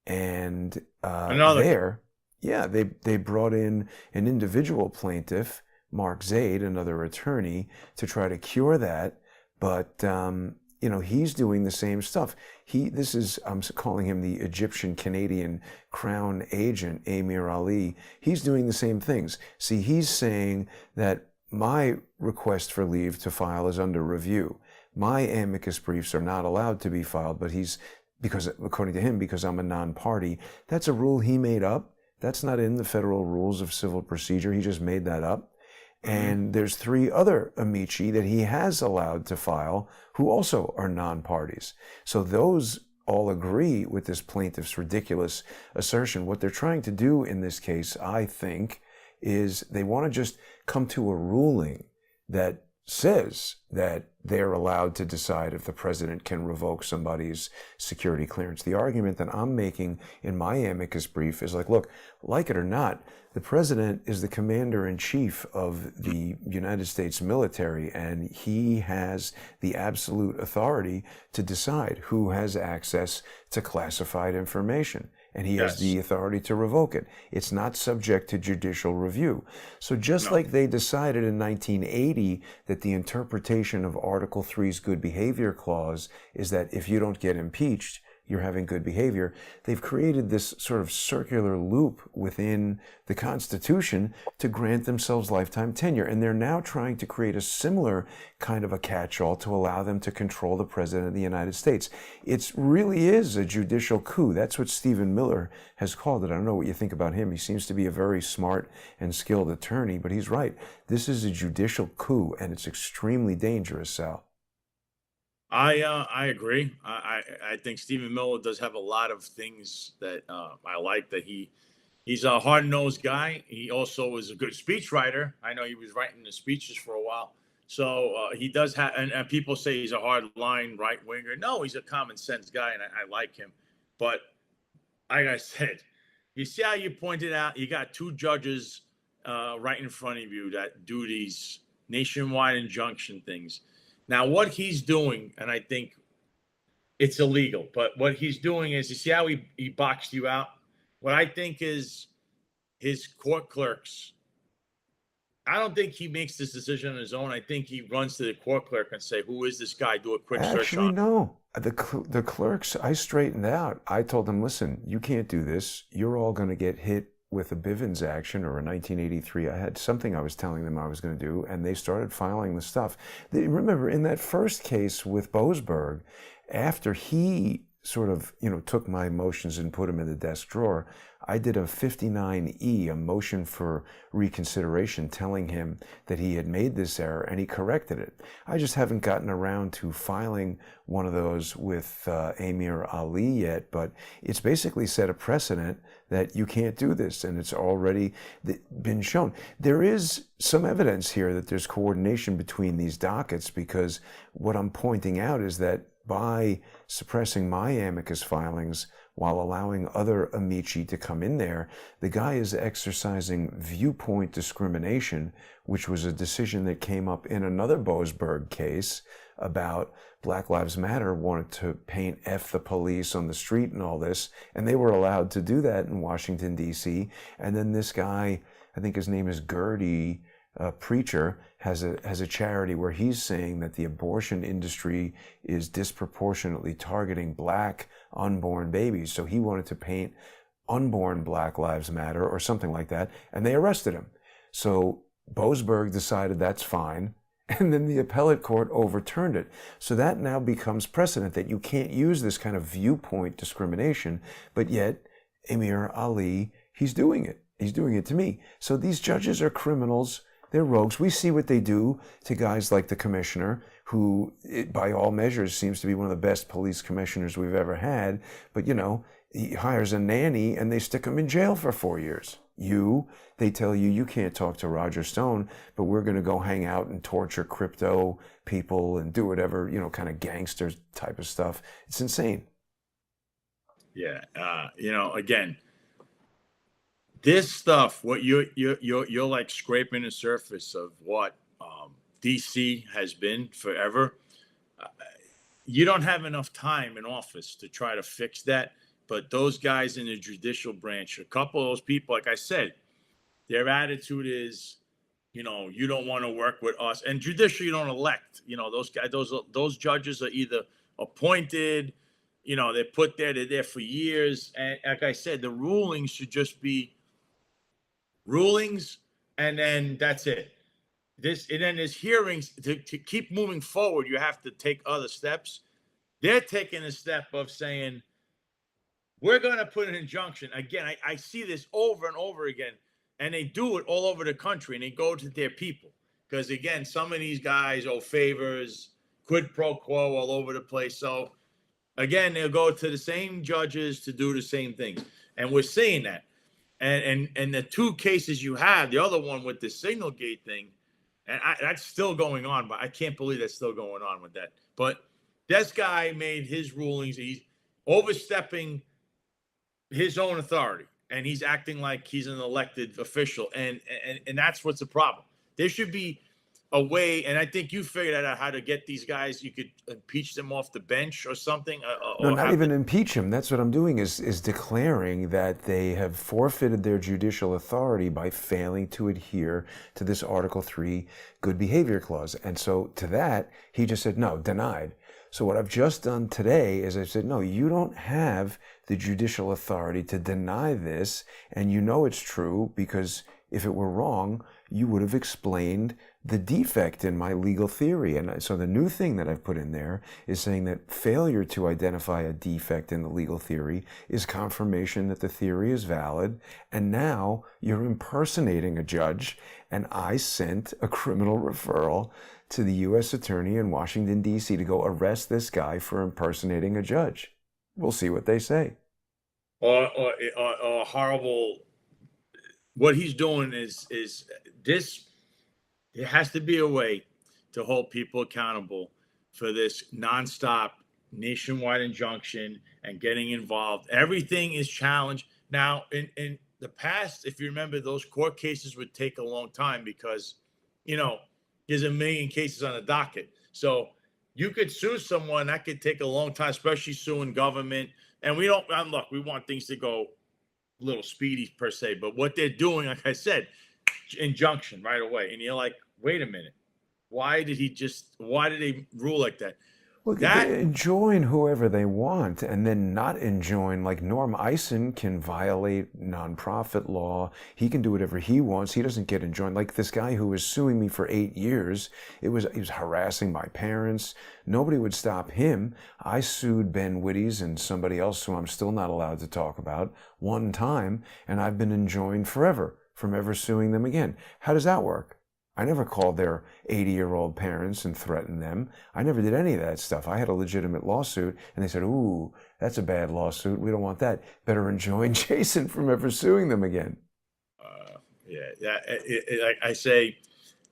And they brought in an individual plaintiff, Mark Zaid, another attorney, to try to cure that. But, he's doing the same stuff. I'm calling him the Egyptian-Canadian Crown agent, Amir Ali. He's doing the same things. See, he's saying that my request for leave to file is under review. My amicus briefs are not allowed to be filed, but according to him, because I'm a non-party. That's a rule he made up. That's not in the federal rules of civil procedure. He just made that up. And there's 3 other amici that he has allowed to file who also are non-parties. So those all agree with this plaintiff's ridiculous assertion. What they're trying to do in this case, I think, is they want to just come to a ruling that says that they're allowed to decide if the president can revoke somebody's security clearance. The argument that I'm making in my amicus brief is look, like it or not, the president is the commander-in-chief of the United States military, and he has the absolute authority to decide who has access to classified information. And he has the authority to revoke it. It's not subject to judicial review. So like they decided in 1980 that the interpretation of Article 3's good behavior clause is that if you don't get impeached, you're having good behavior, they've created this sort of circular loop within the Constitution to grant themselves lifetime tenure. And they're now trying to create a similar kind of a catch-all to allow them to control the President of the United States. It really is a judicial coup. That's what Stephen Miller has called it. I don't know what you think about him. He seems to be a very smart and skilled attorney, but he's right. This is a judicial coup, and it's extremely dangerous, Sal. I agree. I think Stephen Miller does have a lot of things that I like. That he's a hard-nosed guy. He also is a good speechwriter. I know he was writing the speeches for a while. So he does have, and people say he's a hard line right winger. No, he's a common sense guy, and I like him. But like I said, you see how you pointed out, you got two judges right in front of you that do these nationwide injunction things. Now, what he's doing, and I think it's illegal, but what he's doing is, you see how he boxed you out? What I think is his court clerks, I don't think he makes this decision on his own. I think he runs to the court clerk and say, who is this guy? Do a quick search Actually, on him. no. The clerks, I straightened out. I told them, listen, you can't do this. You're all going to get hit with a Bivens action or a 1983. I had something I was telling them I was going to do, and they started filing the stuff. Remember, in that first case with Boasberg, after he sort of, took my motions and put them in the desk drawer, I did a 59E, a motion for reconsideration, telling him that he had made this error, and he corrected it. I just haven't gotten around to filing one of those with Amir Ali yet, but it's basically set a precedent that you can't do this, and it's already been shown. There is some evidence here that there's coordination between these dockets, because what I'm pointing out is that by suppressing my amicus filings while allowing other amici to come in there, the guy is exercising viewpoint discrimination, which was a decision that came up in another Boasberg case about Black Lives Matter wanted to paint F the police on the street and all this, and they were allowed to do that in Washington, D.C. And then this guy, I think his name is Gertie, preacher, has a charity where he's saying that the abortion industry is disproportionately targeting black unborn babies. So he wanted to paint unborn Black Lives Matter or something like that, and they arrested him. So Boasberg decided that's fine, and then the appellate court overturned it. So that now becomes precedent that you can't use this kind of viewpoint discrimination, but yet Amir Ali, he's doing it. He's doing it to me. So these judges are criminals. They're rogues. We see what they do to guys like the commissioner, who, by all measures, seems to be one of the best police commissioners we've ever had. But, he hires a nanny and they stick him in jail for 4 years. They tell you, you can't talk to Roger Stone, but we're going to go hang out and torture crypto people and do whatever, kind of gangster type of stuff. It's insane. Yeah. Again, this stuff, what you're like scraping the surface of what DC has been forever. You don't have enough time in office to try to fix that. But those guys in the judicial branch, a couple of those people, like I said, their attitude is, you don't want to work with us. And judicial, you don't elect. Those guys, those judges are either appointed, they're put there, they're there for years. And like I said, the rulings should just be rulings, and then that's it. And then there's hearings to keep moving forward. You have to take other steps. They're taking a step of saying, we're going to put an injunction. Again, I see this over and over again, and they do it all over the country, and they go to their people. Because, again, some of these guys owe favors, quid pro quo all over the place. So, again, they'll go to the same judges to do the same things. And we're seeing that. And the two cases you have, the other one with the signal gate thing, and that's still going on, but I can't believe that's still going on with that. But this guy made his rulings. He's overstepping his own authority, and he's acting like he's an elected official, and that's what's the problem. There should be a way, and I think you figured out how to get these guys. You could impeach them off the bench or something. No, not even impeach them. That's what I'm doing, is declaring that they have forfeited their judicial authority by failing to adhere to this Article 3 good behavior clause. And so to that, he just said, no, denied. So what I've just done today is I said, no, you don't have the judicial authority to deny this, and it's true, because if it were wrong, you would have explained the defect in my legal theory. And so the new thing that I've put in there is saying that failure to identify a defect in the legal theory is confirmation that the theory is valid, and now you're impersonating a judge, and I sent a criminal referral to the U.S. Attorney in Washington, D.C. to go arrest this guy for impersonating a judge. We'll see what they say. Or horrible. What he's doing is this. There has to be a way. to hold people accountable for this nonstop nationwide injunction and getting involved. Everything is challenged. Now, in the past, if you remember, those court cases would take a long time because, you know, there's a million cases on the docket. So you could sue someone, that could take a long time, especially suing government. And we don't, look, we want things to go a little speedy per se, but what they're doing, like I said, injunction right away. And you're like, wait a minute. Why did they rule like that? Well, they enjoin whoever they want and then not enjoin, like Norm Eisen can violate nonprofit law. He can do whatever he wants. He doesn't get enjoined. Like this guy who was suing me for 8 years, he was harassing my parents. Nobody would stop him. I sued Ben Wittes and somebody else who I'm still not allowed to talk about one time, and I've been enjoined forever from ever suing them again. How does that work? I never called their 80-year-old parents and threatened them. I never did any of that stuff. I had a legitimate lawsuit, and they said, ooh, that's a bad lawsuit. We don't want that. Better enjoin Jason from ever suing them again. Like I say,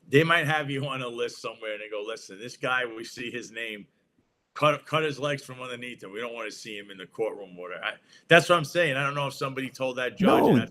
they might have you on a list somewhere, and they go, listen, this guy, we see his name, cut his legs from underneath him. We don't want to see him in the courtroom. That's what I'm saying. I don't know if somebody told that judge. No,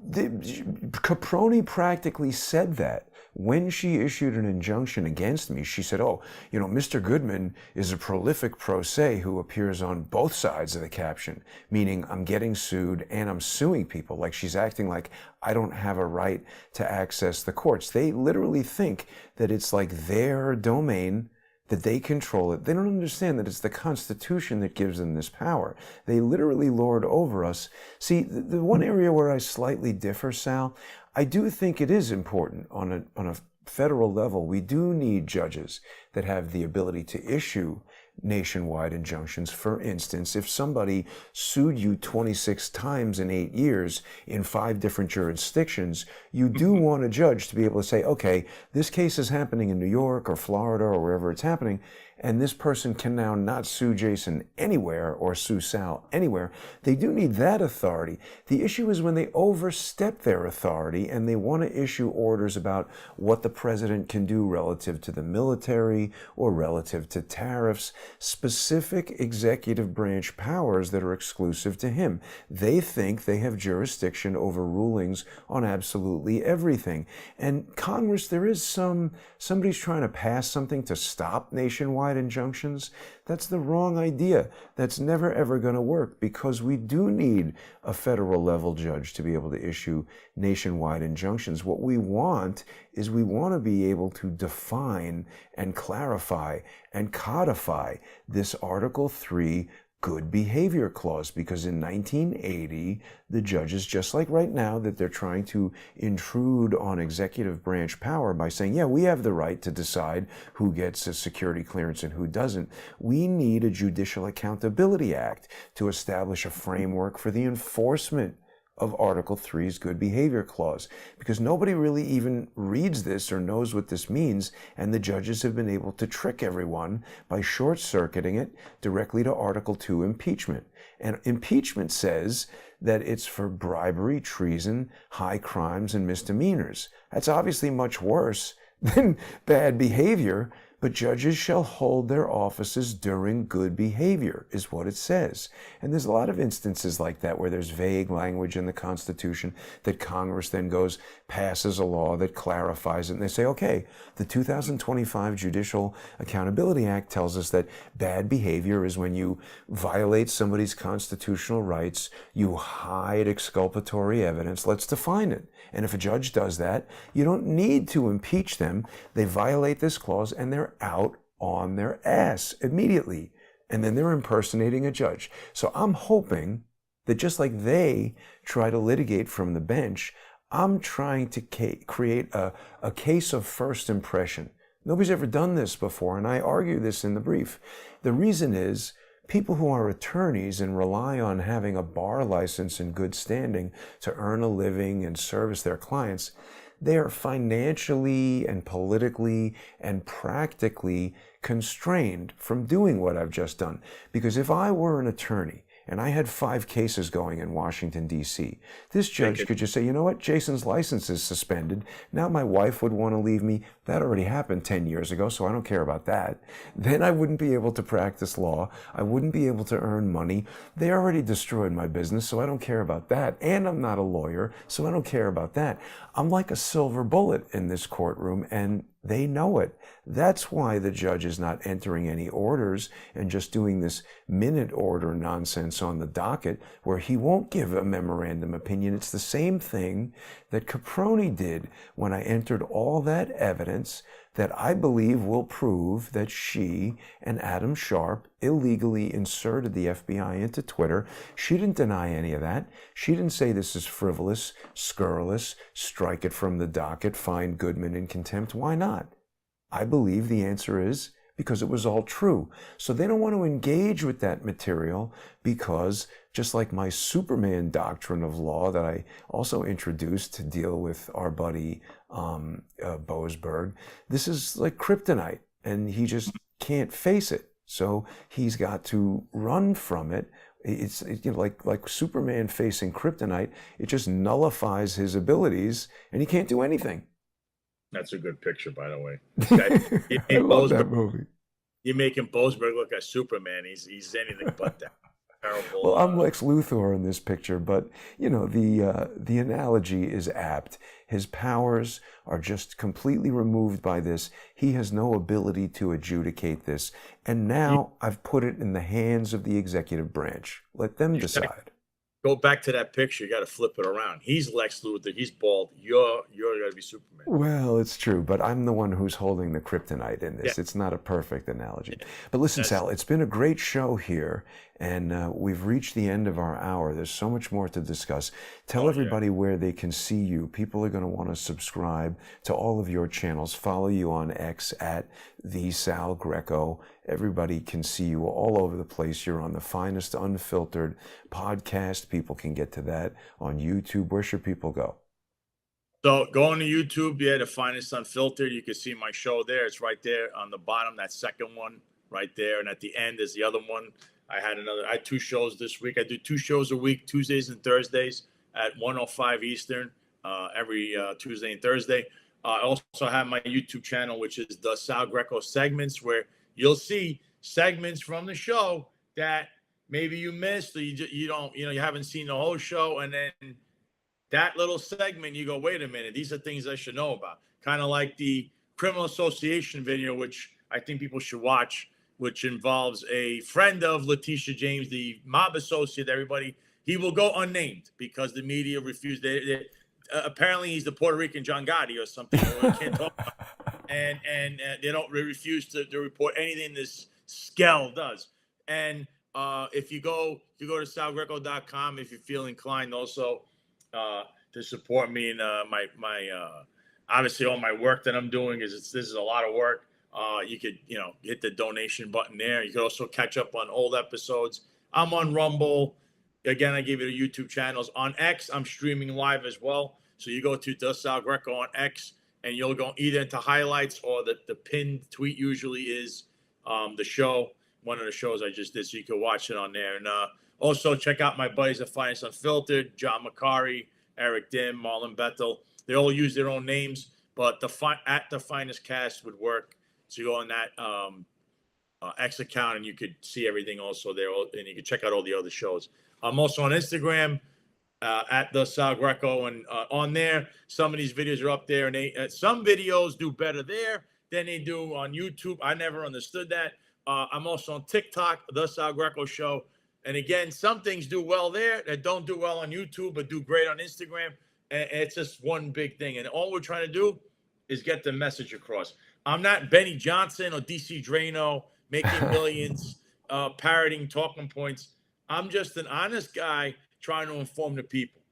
Caproni practically said that. When she issued an injunction against me, she said, oh, you know, Mr. Goodman is a prolific pro se who appears on both sides of the caption, meaning I'm getting sued and I'm suing people. Like she's acting like I don't have a right to access the courts. They literally think that it's like their domain, that they control it. They don't understand that it's the Constitution that gives them this power. They literally lord over us. See, the one area where I slightly differ, Sal, I do think it is important on a federal level. We do need judges that have the ability to issue nationwide injunctions. For instance, if somebody sued you 26 times in 8 years in 5 different jurisdictions, you do want a judge to be able to say, okay, this case is happening in New York or Florida or wherever it's happening, and this person can now not sue Jason anywhere or sue Sal anywhere. They do need that authority. The issue is when they overstep their authority and they want to issue orders about what the president can do relative to the military or relative to tariffs, specific executive branch powers that are exclusive to him. They think they have jurisdiction over rulings on absolutely everything. And Congress, there is somebody's trying to pass something to stop nationwide injunctions. That's the wrong idea. That's never ever going to work because we do need a federal level judge to be able to issue nationwide injunctions. What we want is we want to be able to define and clarify and codify this Article 3 good behavior clause, because in 1980, the judges, just like right now, that they're trying to intrude on executive branch power by saying, yeah, we have the right to decide who gets a security clearance and who doesn't. We need a Judicial Accountability Act to establish a framework for the enforcement of Article 3's good behavior clause, because nobody really even reads this or knows what this means, and the judges have been able to trick everyone by short-circuiting it directly to Article 2 impeachment. And impeachment says that it's for bribery, treason, high crimes, and misdemeanors. That's obviously much worse than bad behavior, but judges shall hold their offices during good behavior, is what it says. And there's a lot of instances like that where there's vague language in the Constitution that Congress then passes a law that clarifies it. And they say, okay, the 2025 Judicial Accountability Act tells us that bad behavior is when you violate somebody's constitutional rights, you hide exculpatory evidence. Let's define it. And if a judge does that, you don't need to impeach them. They violate this clause and they're out on their ass immediately. And then they're impersonating a judge. So I'm hoping that just like they try to litigate from the bench, I'm trying to create a case of first impression. Nobody's ever done this before, and I argue this in the brief. The reason is people who are attorneys and rely on having a bar license in good standing to earn a living and service their clients, they are financially and politically and practically constrained from doing what I've just done. Because if I were an attorney and I had 5 cases going in Washington, D.C., this judge could just say, you know what, Jason's license is suspended. Now my wife would want to leave me. That already happened 10 years ago, so I don't care about that. Then I wouldn't be able to practice law. I wouldn't be able to earn money. They already destroyed my business, so I don't care about that. And I'm not a lawyer, so I don't care about that. I'm like a silver bullet in this courtroom, and they know it. That's why the judge is not entering any orders and just doing this minute order nonsense on the docket where he won't give a memorandum opinion. It's the same thing that Caproni did when I entered all that evidence that I believe will prove that she and Adam Sharp illegally inserted the FBI into Twitter. She didn't deny any of that. She didn't say this is frivolous, scurrilous, strike it from the docket, find Goodman in contempt. Why not? I believe the answer is because it was all true. So they don't want to engage with that material because, just like my Superman doctrine of law that I also introduced to deal with our buddy Boasberg, this is like kryptonite, and he just can't face it. So he's got to run from it. It's like Superman facing kryptonite. It just nullifies his abilities, and he can't do anything. That's a good picture, by the way. I love that movie. You're making Boasberg look like Superman. He's anything but that. Terrible. Well, I'm Lex Luthor in this picture, but the analogy is apt. His powers are just completely removed by this. He has no ability to adjudicate this, and now I've put it in the hands of the executive branch. Let them decide. Go back to that picture. You got to flip it around. He's Lex Luthor. He's bald. You're got to be Superman. Well, it's true, but I'm the one who's holding the kryptonite in this. Yeah. It's not a perfect analogy. But listen, Sal, it's been a great show here, and we've reached the end of our hour. There's so much more to discuss. Tell everybody where they can see you. People are going to want to subscribe to all of your channels, follow you on X at the Sal Greco. Everybody can see you all over the place. You're on the Finest Unfiltered podcast. People can get to that on YouTube. Where should people go? So go on to YouTube. Yeah, the Finest Unfiltered. You can see my show there. It's right there on the bottom, that second one right there. And at the end is the other one. I had 2 shows this week. I do 2 shows a week, Tuesdays and Thursdays at 1:05 Eastern, every Tuesday and Thursday. I also have my YouTube channel, which is the Sal Greco Segments, where you'll see segments from the show that maybe you missed or you haven't seen the whole show. And then that little segment, you go, wait a minute, these are things I should know about. Kind of like the criminal association video, which I think people should watch, which involves a friend of Letitia James, the mob associate, everybody. He will go unnamed because the media refused. Apparently, he's the Puerto Rican John Gotti or something. We can't talk about it. And they don't refuse to report anything this Skell does. And if you go to salgreco.com, if you feel inclined also to support me in my obviously all my work that I'm doing this is a lot of work. You could hit the donation button there. You could also catch up on old episodes. I'm on Rumble. Again, I give you the YouTube channels. On X, I'm streaming live as well. So you go to the Sal Greco on X, and you'll go either into highlights or the pinned tweet usually is the show, one of the shows I just did. So you can watch it on there. And also check out my buddies at Finest Unfiltered, John Macari, Eric Dim, Marlon Bethel. They all use their own names, but at the Finest Cast would work. So you go on that X account, and you could see everything also there, and you can check out all the other shows. I'm also on Instagram at the Sal Greco, and on there, some of these videos are up there, and some videos do better there than they do on YouTube. I never understood that. I'm also on TikTok, the Sal Greco Show, and again, some things do well there that don't do well on YouTube, but do great on Instagram. And it's just one big thing, and all we're trying to do is get the message across. I'm not Benny Johnson or DC Drano making millions, parroting talking points. I'm just an honest guy trying to inform the people.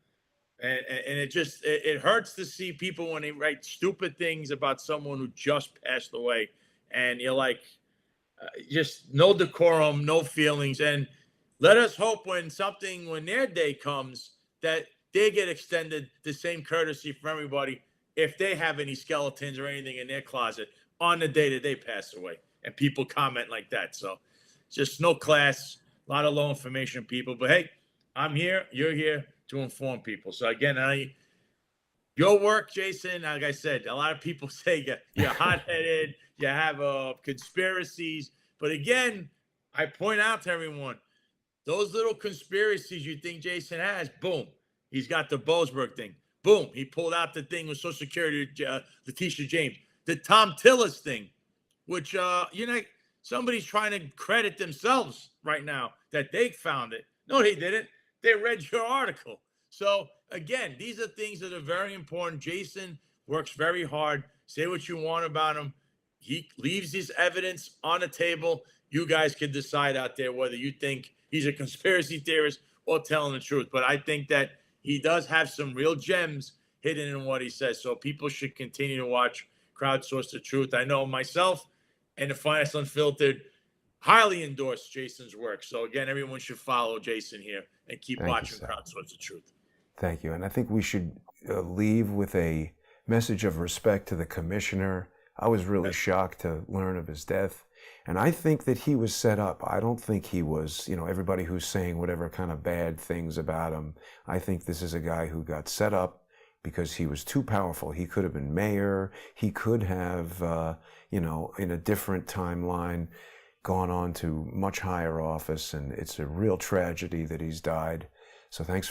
And it hurts to see people when they write stupid things about someone who just passed away. And you're like, just no decorum, no feelings. And let us hope when their day comes that they get extended the same courtesy from everybody if they have any skeletons or anything in their closet on the day that they pass away. And people comment like that. So just no class, a lot of low information people. But hey, I'm here. You're here to inform people. So again, your work, Jason, like I said, a lot of people say you're hot-headed, you have conspiracies. But again, I point out to everyone, those little conspiracies you think Jason has, boom, he's got the Boasberg thing. Boom, he pulled out the thing with Social Security, Letitia James. The Tom Tillis thing, which, somebody's trying to credit themselves right now that they found it. No, they didn't. They read your article. So again, these are things that are very important. Jason works very hard. Say what you want about him. He leaves his evidence on the table. You guys can decide out there whether you think he's a conspiracy theorist or telling the truth. But I think that he does have some real gems hidden in what he says. So people should continue to watch Crowdsource the Truth. I know myself and the Finest Unfiltered highly endorse Jason's work. So again, everyone should follow Jason here and keep watching Crowdsource the Truth. Thank you. And I think we should leave with a message of respect to the commissioner. I was really shocked to learn of his death. And I think that he was set up. I don't think he was, everybody who's saying whatever kind of bad things about him. I think this is a guy who got set up because he was too powerful. He could have been mayor. He could have, in a different timeline, gone on to much higher office. And it's a real tragedy that he's died. So thanks